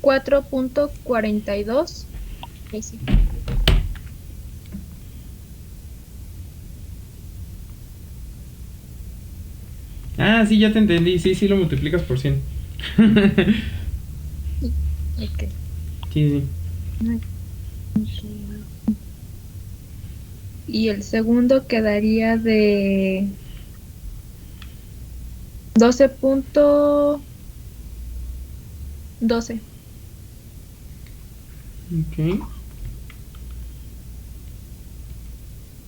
4.42. Sí. Ah, sí, ya te entendí. Sí, lo multiplicas por 100. Ok. Sí. Y el segundo quedaría de 12.12. Ok.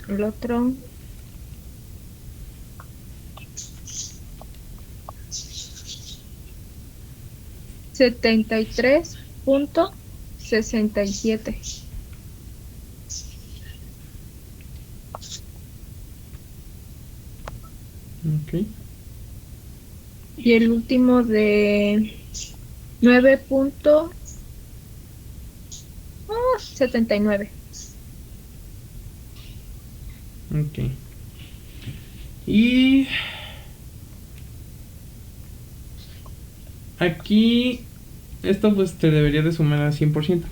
El otro 73.67. Ok. Y el último de 9.79. Ok. Y aquí esto pues te debería de sumar al 100%.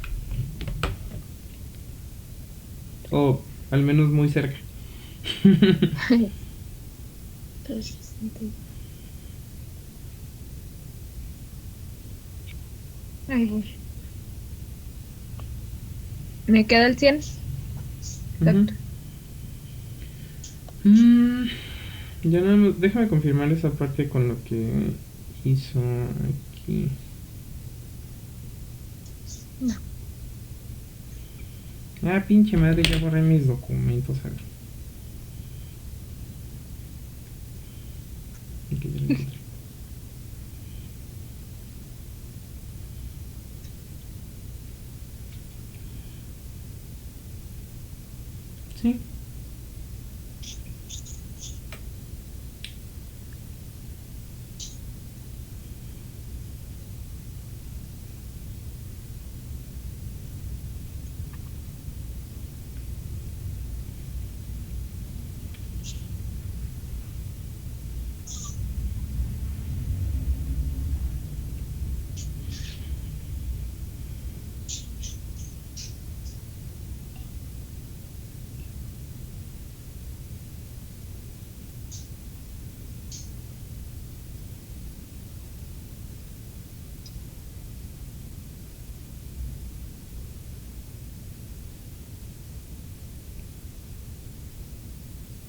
O al menos muy cerca. Ahí voy. Me queda el 100. Exacto. Ya déjame confirmar esa parte con lo que hizo aquí. No. Ah, pinche madre, ya borré mis documentos. A ver. Aquí ya lo encontré. Sí.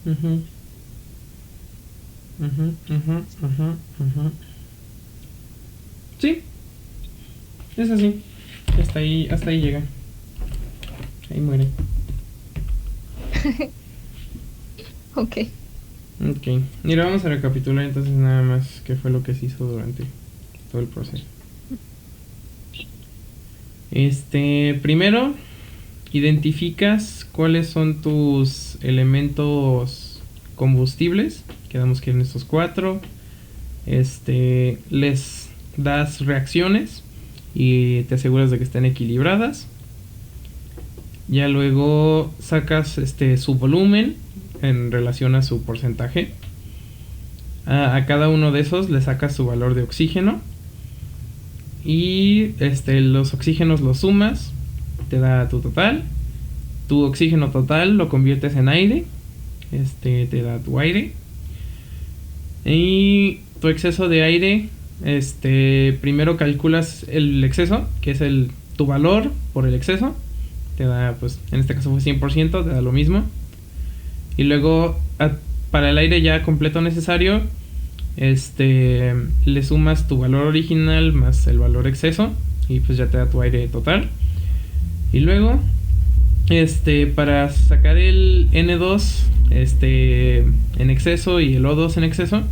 Ujú, ujú, ujú, ujú, ujú. Sí, es así. Hasta ahí llega. Ahí muere. Ok. Ok. Mira, vamos a recapitular entonces nada más qué fue lo que se hizo durante todo el proceso. Primero, identificas cuáles son tus elementos combustibles. Quedamos que en estos cuatro. Les das reacciones y te aseguras de que estén equilibradas. Ya luego sacas su volumen en relación a su porcentaje. A cada uno de esos le sacas su valor de oxígeno. Y los oxígenos los sumas, te da tu total. Tu oxígeno total lo conviertes en aire. Te da tu aire. Y tu exceso de aire, primero calculas el exceso, que es tu valor por el exceso. Te da, pues, en este caso fue 100%, te da lo mismo. Y luego, para el aire ya completo necesario, le sumas tu valor original más el valor exceso. Y pues ya te da tu aire total. Y luego, para sacar el N2, en exceso y el O2 en exceso,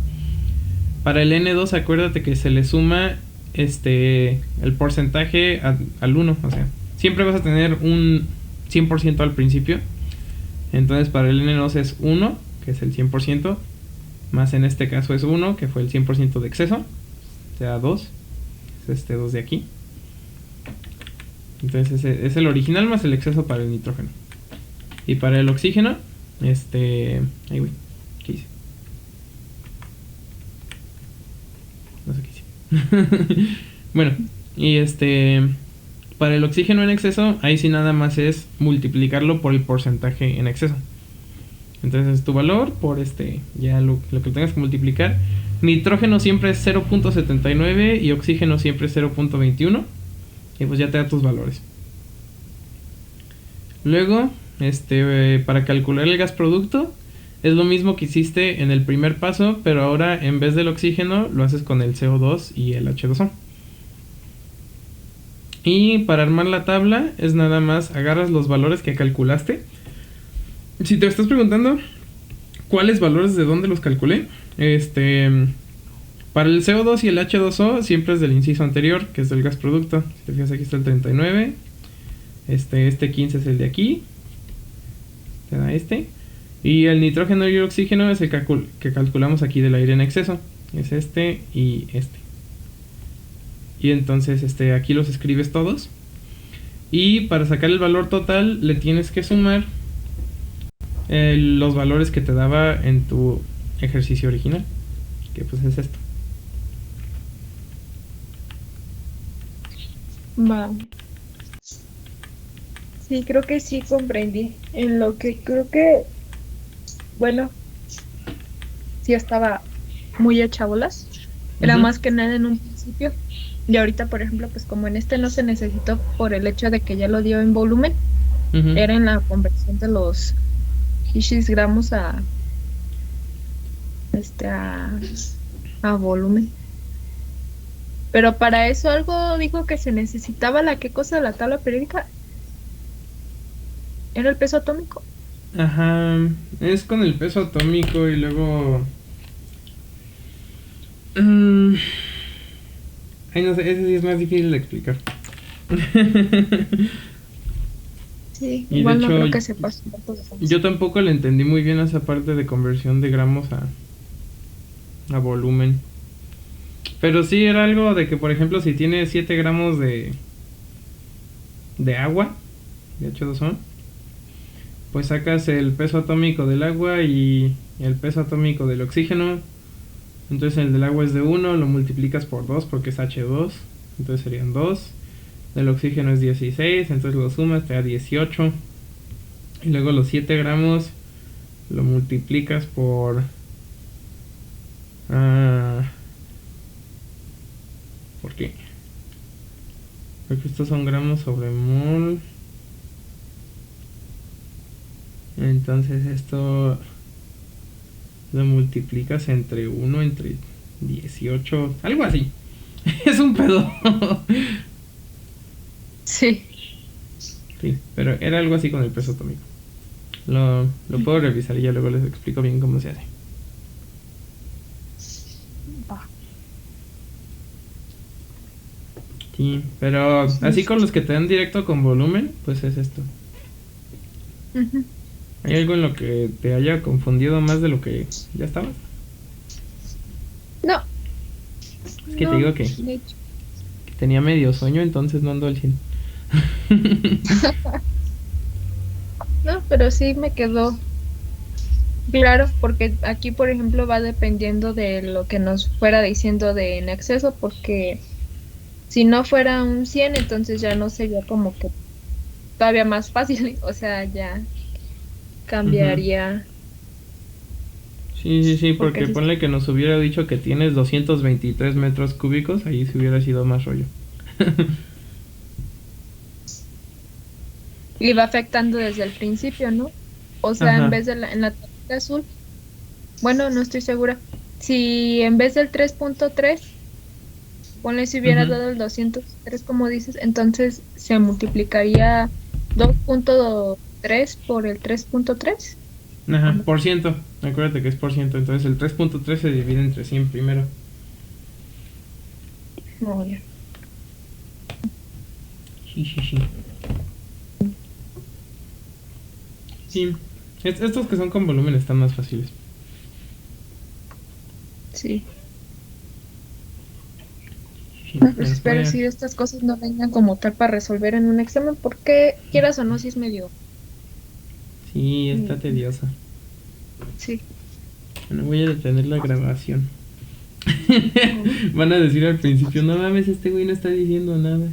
para el N2 acuérdate que se le suma el porcentaje al 1. O sea, siempre vas a tener un 100% al principio. Entonces para el N2 es 1, que es el 100%, más en este caso es 1, que fue el 100% de exceso. Te da 2, es 2 de aquí. Entonces es el original más el exceso para el nitrógeno. Y para el oxígeno, ahí voy, ¿qué hice? No sé qué hice. Bueno, y para el oxígeno en exceso, ahí sí nada más es multiplicarlo por el porcentaje en exceso. Entonces tu valor por ya lo que tengas que multiplicar. Nitrógeno siempre es 0.79 y oxígeno siempre es 0.21. Y pues ya te da tus valores. Luego, para calcular el gas producto, es lo mismo que hiciste en el primer paso, pero ahora en vez del oxígeno lo haces con el CO2 y el H2O. Y para armar la tabla es nada más agarras los valores que calculaste. Si te estás preguntando cuáles valores de dónde los calculé, para el CO2 y el H2O siempre es del inciso anterior, que es del gas producto. Si te fijas, aquí está el 39. Este 15 es el de aquí. Te da Y el nitrógeno y el oxígeno es el que calculamos aquí del aire en exceso. Es y este. Y entonces aquí los escribes todos. Y para sacar el valor total le tienes que sumar los valores que te daba en tu ejercicio original, que pues es esto. Va. Sí, creo que sí comprendí. En lo que creo que, bueno, sí estaba muy hecha bolas. Era más que nada en un principio. Y ahorita, por ejemplo, pues como en este no se necesitó por el hecho de que ya lo dio en volumen, era en la conversión de los gramos a a volumen. Pero para eso algo dijo que se necesitaba qué cosa de la tabla periódica. ¿Era el peso atómico? Ajá, es con el peso atómico y luego... Ay, no sé, ese sí es más difícil de explicar. Sí, y igual de no hecho, creo que sepas. Yo tampoco le entendí muy bien esa parte de conversión de gramos a volumen. Pero sí era algo de que, por ejemplo, si tiene 7 gramos de agua, de H2O, pues sacas el peso atómico del agua y el peso atómico del oxígeno. Entonces el del agua es de 1, lo multiplicas por 2 porque es H2, entonces serían 2. Del oxígeno es 16, entonces lo sumas, te da 18. Y luego los 7 gramos lo multiplicas por... ¿por qué? Porque estos son gramos sobre mol. Entonces esto lo multiplicas entre 1, entre 18, algo así. Es un pedo. Sí. Sí, pero era algo así con el peso atómico. Lo puedo revisar y ya luego les explico bien cómo se hace. Va. Sí, pero así con los que te dan directo con volumen, pues es esto. Ujú. ¿Hay algo en lo que te haya confundido más de lo que ya estabas? No, Es que te no, digo que de hecho. tenía medio sueño, entonces no ando al 100. No, pero sí me quedó claro, porque aquí, por ejemplo, va dependiendo de lo que nos fuera diciendo de en exceso, porque si no fuera un 100 entonces ya no sería como que todavía más fácil, o sea, ya Ujú. cambiaría, Sí, sí, sí, porque porque sí, ponle que nos hubiera dicho que tienes 223 metros cúbicos, ahí sí hubiera sido más rollo. y va afectando desde el principio, ¿no? O sea, en Ajá. vez de en la tablita azul, bueno, no estoy segura. Si en vez del 3.3 ponle si hubiera Ujú. dado el 203 como dices, entonces se multiplicaría 2.3 por el 3.3. ¿O Ajá, no? por ciento. Acuérdate que es por ciento. Entonces el 3.3 se divide entre 100 primero. No, ya. Sí, sí, sí. Sí. Estos que son con volumen están más fáciles. Sí. Sí, No, pues bueno, espero si estas cosas no vengan como tal para resolver en un examen, porque quieras o no, si es medio. sí, está mm, tediosa. Sí. Bueno, voy a detener la grabación. No. Van a decir al principio, no mames, este güey no está diciendo nada.